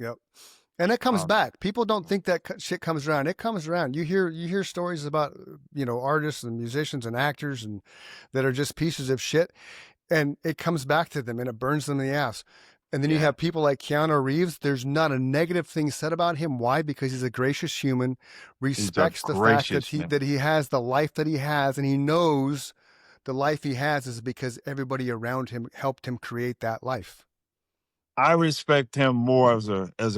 Yep. And it comes Um, back. People don't think that shit comes around. It comes around. You hear stories about, artists and musicians and actors and that are just pieces of shit, and it comes back to them and it burns them in the ass. And then you yeah, have people like Keanu Reeves. There's not a negative thing said about him. Why? Because he's a gracious human, he's a respects the fact that gracious man. he has the life that he has, and he knows the life he has is because everybody around him helped him create that life. I respect him more as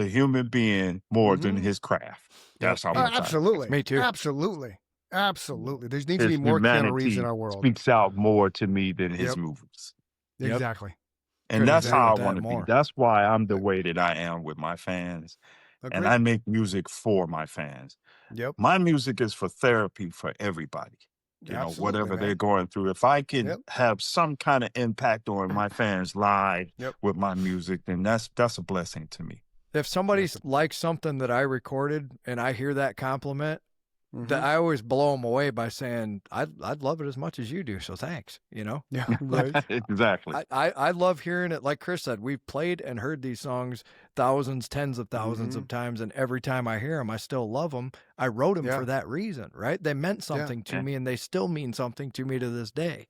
a human being more than Mm-hmm. his craft. Yep. That's how much I Absolutely. Me too. Absolutely. Absolutely. There needs to be his more Keanu Reeves in humanity our world. speaks out more to me than his Yep. movies. Yep. Exactly. And Couldn't that's agree how I with that want to be. more. That's why I'm the way that I am with my fans. And Agreed. I make music for my fans. Yep. My music is for therapy for everybody. Absolutely, Whatever they're man. going through. If I can Yep. have some kind of impact on my fans' lives Yep. with my music, then that's a blessing to me. If somebody likes something that I recorded and I hear that compliment, that I always blow them away by saying, I'd love it as much as you do, so thanks, Yeah. Like, Right. Exactly. I love hearing it. Like Chris said, we've played and heard these songs thousands, tens of thousands of times, and every time I hear them, I still love them. I wrote them Yeah. for that reason, right? They meant something to Yeah. me, and they still mean something to me to this day.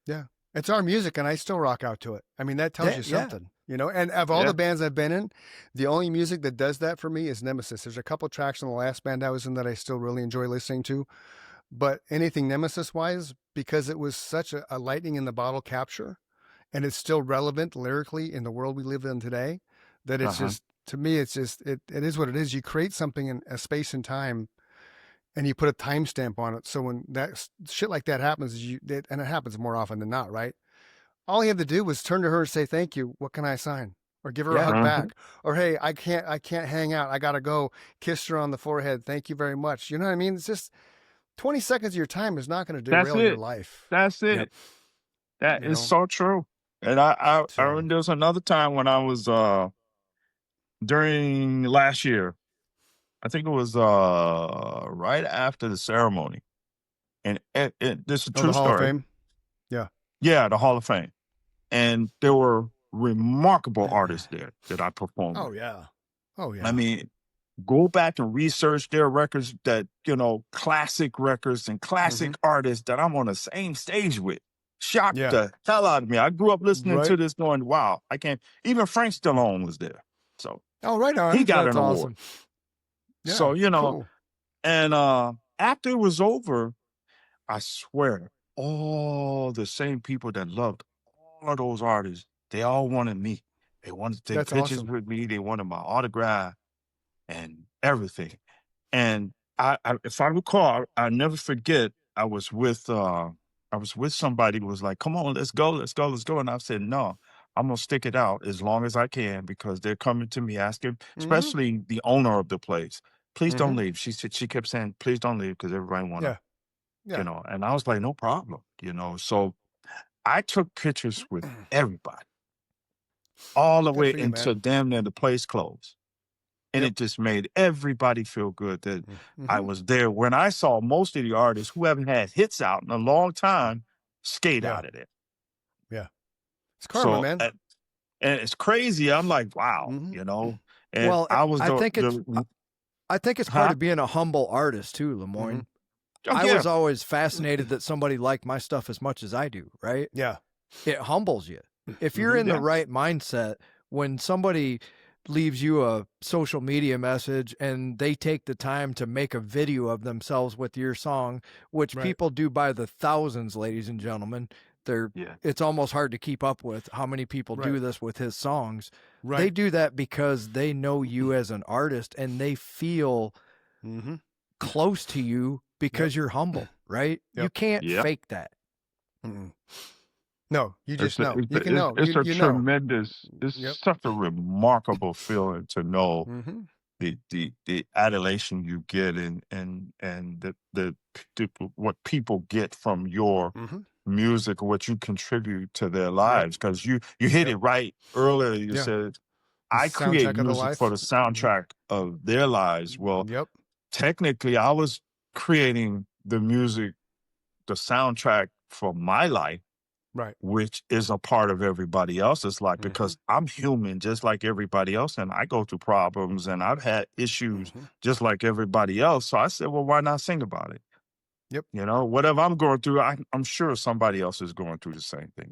Yeah. It's our music, and I still rock out to it. I mean, that tells Yeah, you yeah. something, And of all Yeah. the bands I've been in, the only music that does that for me is Nemesis. There's a couple tracks in the last band I was in that I still really enjoy listening to. But anything Nemesis-wise, because it was such a lightning in the bottle capture, and it's still relevant lyrically in the world we live in today, that it's just, to me, it's just, it is what it is. You create something in a space and time, and you put a timestamp on it. So when that shit like that happens, and it happens more often than not, right? All you have to do was turn to her and say, "Thank you. What can I sign?" Or give her a hug back. Or, "Hey, I can't hang out. I gotta go." Kiss her on the forehead. "Thank you very much." You know what I mean? It's just 20 seconds of your time is not going to That's derail your it. life. That's it. Yep. That You is know? so true. And I So, there's another time when I was during last year, I think it was right after the ceremony. And this is a the true Hall of story. Fame. Yeah. Yeah, the Hall of Fame. And there were remarkable artists there that I performed Oh with. yeah. Oh yeah. I mean, go back and research their records that, classic records and classic artists that I'm on the same stage with. Shocked Yeah. the hell out of me. I grew up listening to Right. this going, wow, I can't. Even Frank Stallone was there. So Oh, right on. he got That's an award. awesome. Yeah. So, Cool. and after it was over, I swear, all the same people that loved all of those artists, they all wanted me. They wanted to take That's pictures awesome. with me. They wanted my autograph and everything. And I if I recall, I never forget, I was with somebody who was like, "Come on, let's go, let's go, let's go." And I said, "No, I'm gonna stick it out as long as I can because they're coming to me asking, especially the owner of the place, please don't leave." She kept saying, "Please don't leave," because everybody wanna, Yeah. Yeah. and I was like, "No problem," So I took pictures with everybody all the Good way for you, until man. damn near the place closed. And Yep. it just made everybody feel good that I Mm-hmm. was there when I saw most of the artists who haven't had hits out in a long time skate Yeah. out of there. Yeah. It's karma, So, man. and it's crazy. I'm like, wow, and Well, I was I think it's part huh? of being a humble artist too, Lemoyne. Oh, I yeah. was always fascinated that somebody liked my stuff as much as I do, right? Yeah. It humbles you. If you're in the right mindset, when somebody leaves you a social media message and they take the time to make a video of themselves with your song, which Right. people do by the thousands, ladies and gentlemen, it's almost hard to keep up with how many people do Right. this with his songs. Right. They do that because they know you as an artist and they feel close to you because you're humble, right? You can't fake that. No, you just know. You It's, can know. it's a You know. tremendous, it's Yep. such a remarkable feeling to know the adulation you get and the what people get from your music or what you contribute to their lives. Because you hit it right earlier. You said, I create Soundtrack of the music for the life. soundtrack of their lives. Well, Yep. technically, I was creating the music, the soundtrack for my life. Right. which is a part of everybody else's life because I'm human just like everybody else, and I go through problems and I've had issues just like everybody else. So I said, well, why not sing about it? Yep. You know, whatever I'm going through, I'm sure somebody else is going through the same thing.